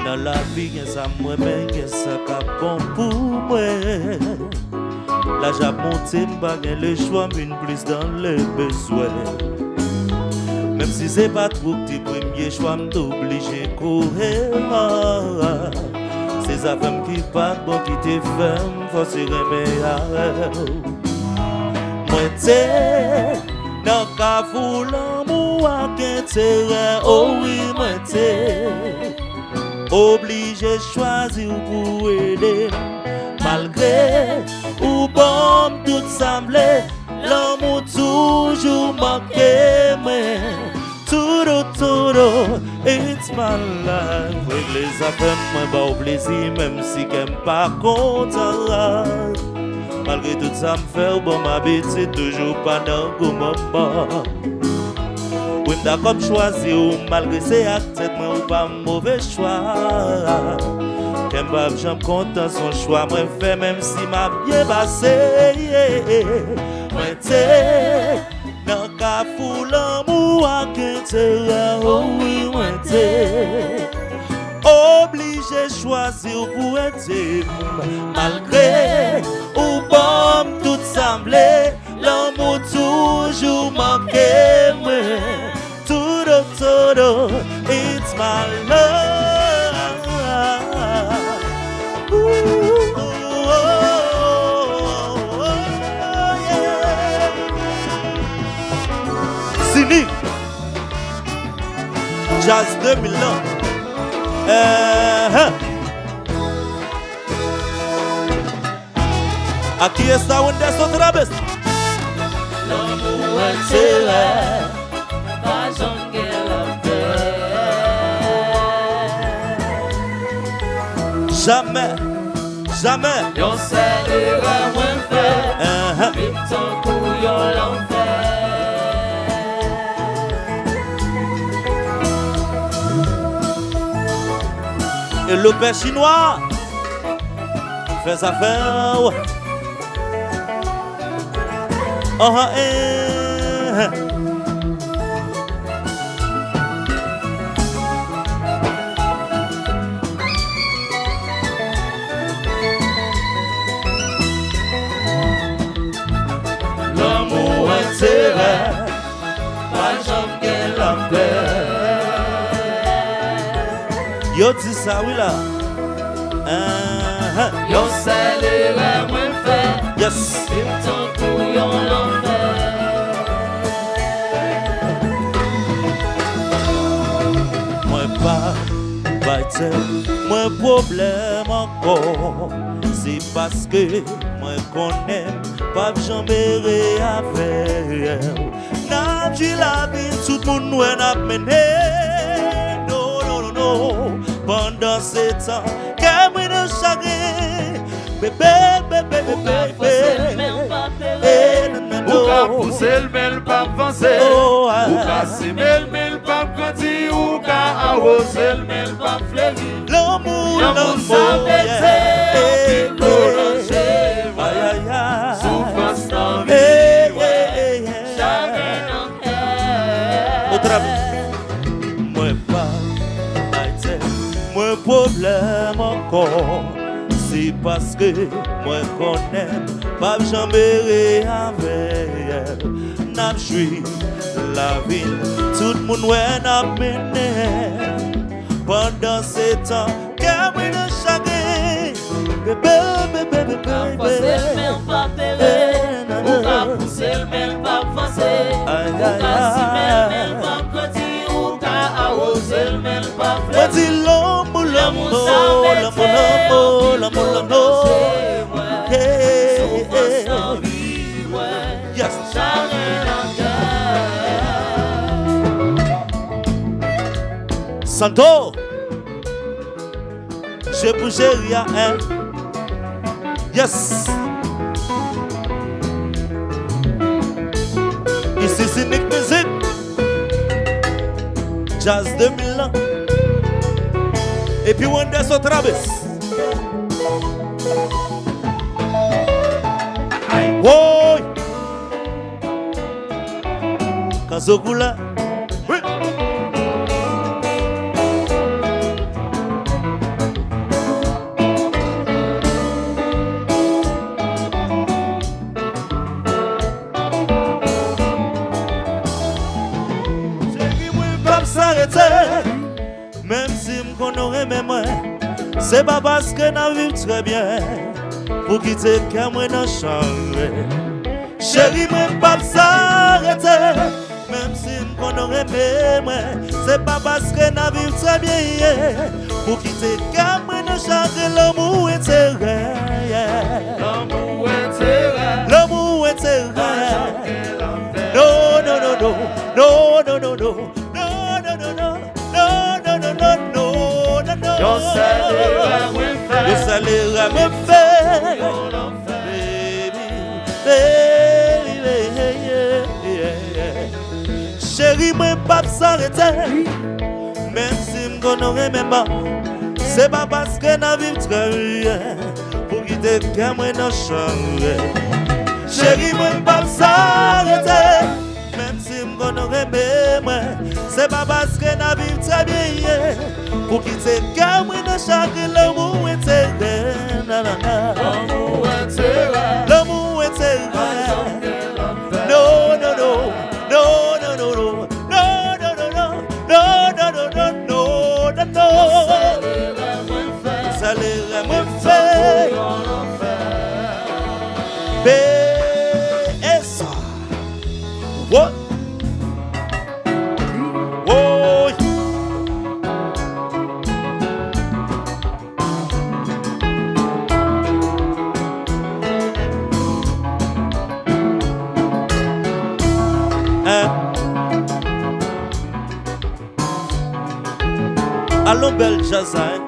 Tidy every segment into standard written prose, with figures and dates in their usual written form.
Dans la vie, y'a ça moi, mais y'a ça qui bon pour moi. Là, j'ai monté, pas le choix, une plus dans le besoin. Même si c'est pas trop petit premier choix, m'est obligé de courir. C'est sa femme qui part, bon qui te fait, faut se remettre. Moi, t'es dans le fou l'amour à qu'intérêt. Oh oui, moi, t'es obligé de choisir pour aider. Malgré ou bon tout semblait, l'amour toujours manqué. Mais tout, it's my life. Avec les affaires, moi, pas au plaisir, même si j'aime pas content. Malgré tout ça, me fait bon m'habitude, toujours pas dans le moment. Oui, d'accord, choisir ou malgré ses actes, moi, ou pas mauvais choix. J'aime pas, j'aime content son choix, moi, fait même si m'a bien passé. Moi, t'es dans le cas fou l'amour à qu'intérêt. Oh oui, moi, t'es obligé de choisir pour être malgré ou bon tout semblait, l'amour toujours manqué. Tout, it's my love. Yeah. Sini Jazz 2000 ans. Aquí está un de esos otra vez. L'amour intérêt, pas j'en guère la paix. Jamais, jamais. Yon s'élève moins fait, vite ton couillon l'enfer. Et le père chinois fait sa faire. Ouais. L'amour intérêt, pas j'en guère la paix. Yo dis ça oui là. Yon s'élève moins fait, Yes. vite ton couillon l'enfer. Moi pas bâtir, moi problème encore. C'est parce que moi connais pas jamais avec. N'a dit la vie tout le monde nous a mené. Non. Pendant ce temps, qu'est-ce que nous chagrin, bébé. Ou ka pousser le mel pas avancer, ou ka semer le mel pas grandir, ou ka arroser le mel pas fleurir. L'amour, s'appelle souffrance dans vie, Chagrin dans cœur. Autre moi pas Haïti, moi problème encore. C'est parce que moi connais pas jamais avec. N'a joué la ville, tout le monde n'a mené. Pendant ce temps, qu'est-ce que chagrin, bébé. Pousser le même pas péré, ou ka pousser le même pas avancer, ou ka simer le même pas grandir, ou ka arroser le même pas Moi fleurir. dis l'amour, Souffrance dans vie, ouais. Yes. Chagrin dans cœur. Santo, je bouge rien, hein. Yes. Ici c'est Nick Music. Jazz 2000 ans. Et puis on descend otra vez. Woy. Kazokula. Oui. s'arrêter. Même si m'connaît même moi, c'est pas parce que n'a vivre très bien pour quitter qu'à moi dans chambre. Chérie, moi pas s'arrêter. Même si m'connaît même moi, c'est pas parce que n'a vivre très bien pour quitter qu'à moi dans chambre. L'amour est terre. L'amour est terre. L'amour est terre. No, no, no, no, no, no, no, no, no, no, no, no. Yo salaire me fait. Yo salaire me fait. Baby, baby, chérie, moi pas s'arrêter. Même si m'connaît même pas, c'est pas parce que n'a vivre très bien pour quitter qu'à moi dans chambre. Chérie, moi pas s'arrêter. Même si m'connaît même moi, c'est pas parce que n'a vivre très bien pour quitter qu'à moi dans chaque. L'amour est terre. L'amour est terre. L'amour est terre. No, no, no, no, no, no, no, no, no, no, no, no, no, no, no, no, no. Salaire me fait. BS. What? Oh. Allons belle jazz, hein?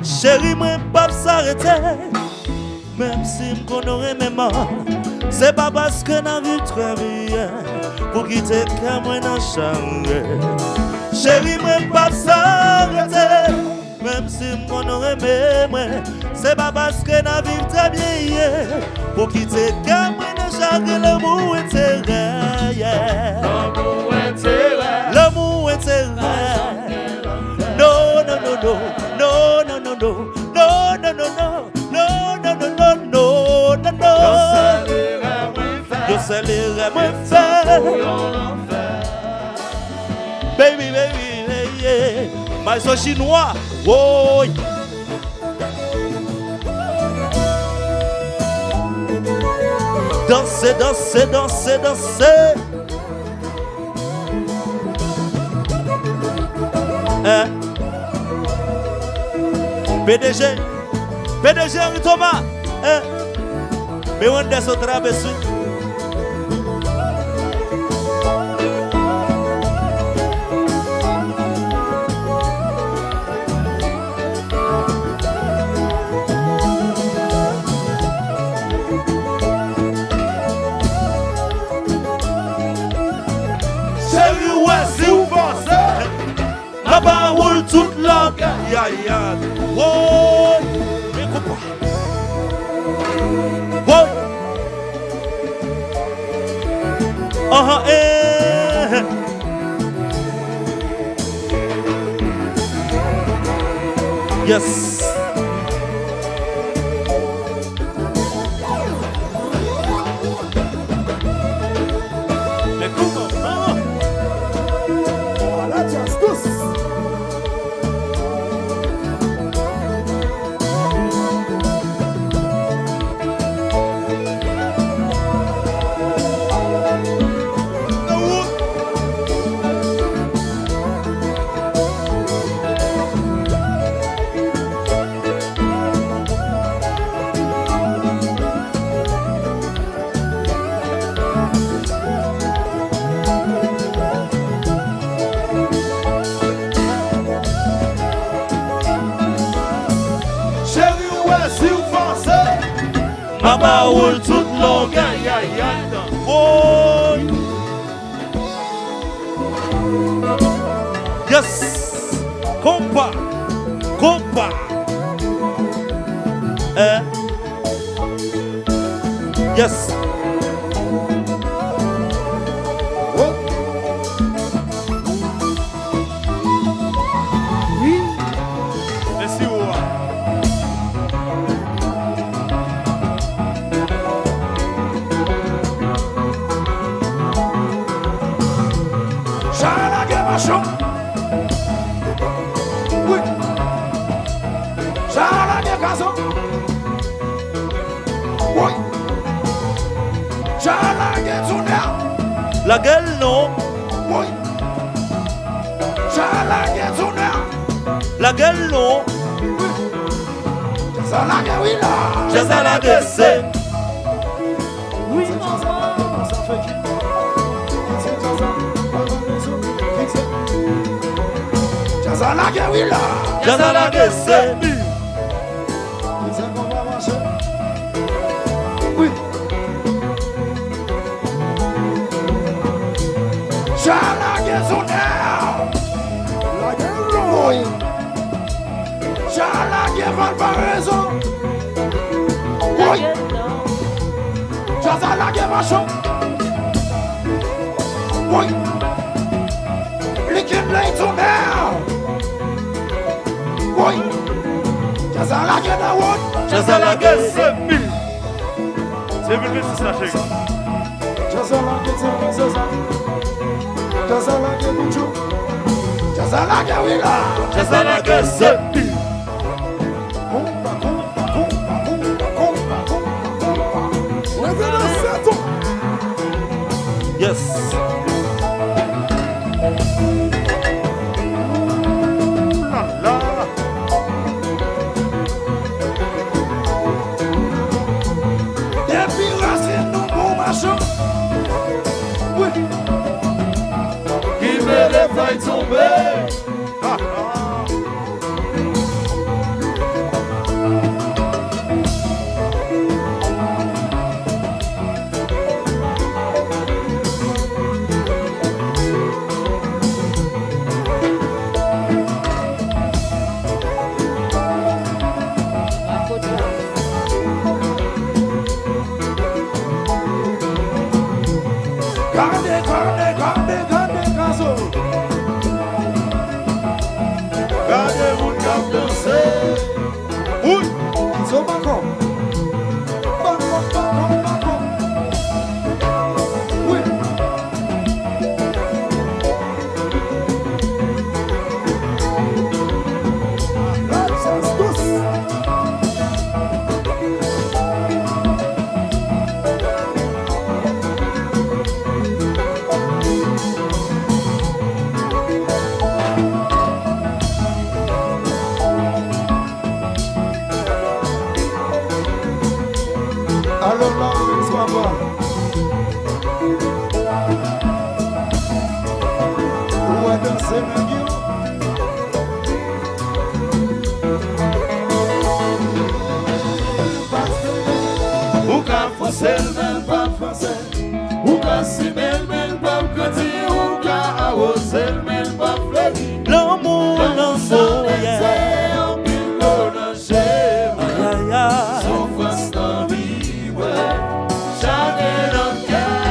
Chérie, moi pas s'arrêter. Même si m'connaît même pas, c'est pas parce que n'a vu très bien pour quitter qu'à moi dans chambre. Chérie, moi pas s'arrêter. Même si m'connaît même moi, c'est pas parce que n'a vu très bien pour quitter qu'à moi dans chambre. L'amour est terre. L'amour est terre. L'amour est terre. No, no, no, no, no, no, no, no, no, no, no, no, no, no, no, no, no, no. Yo salaire me fait. Baby, baby, baby, my so chinois, oh. Danser, danser, danser, danser. PDG Henri Thomas. Mais on est sur traverse. Si vous pensez, la parole toute langue. ya ya, Oh, mais coupe. Oh. Yes. Mais comment? Voilà, just tous. Ma parole toute longue. ya ya ya. Oh. Yes. Compa. Yes. Merci vous. Oui. Charles Gazo. Oui. Charles Gazo. La gueule non. Oui. Charles Gazo. La gueule non. Charles Gazo. J'ai ça la gueule. Oui, maman. J'ai ça la gueule. Oui. Charles Gazo. La gueule. Oui. Charles Gazo. Pas raison. Oui. Jaza la guerre oui. L'équipe l'a tourné. Oui. Jaza la guerre J'ai ça la gueule. C'est 1000. C'est 1000 c'est ça, chérie. Jaza la guerre Jaza la guerre Bouchou. Jaza la guerre oui là. J'ai ça la gueule. Yes. Là. Depuis racine nous bon machin. Oui. Qui met les feuilles tomber. Ah, ah. Gardez-vous de cap danser. Oui. So Macron. Oui. Là, c'est tous. toi. On va danser, mon Dieu. Ou ka foncer men pa foncer, ou ka semer men pa grandir, ou ka arroser men pa fleurir. L'amour, l'amour, yeah. En pile dans chez Aïe, aïe. souffrance dans vie, ouais. Jamais dans cœur.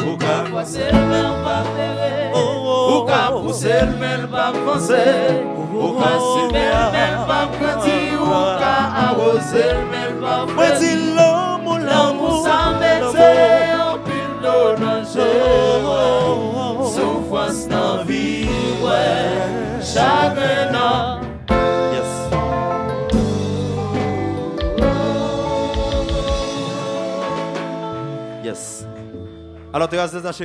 Ou ka C'est le même pas ferré. ou ka pousser men pa foncer, ou ka semer men pa grandir, ou ka arroser men pa Moi fleurir. dis l'amour, L'amour l'amour, sans l'amour. métier. En pile dans chez souffrance dans vie, ouais. Chagrin dans Yes. Yes. Alors, tu restes dans chez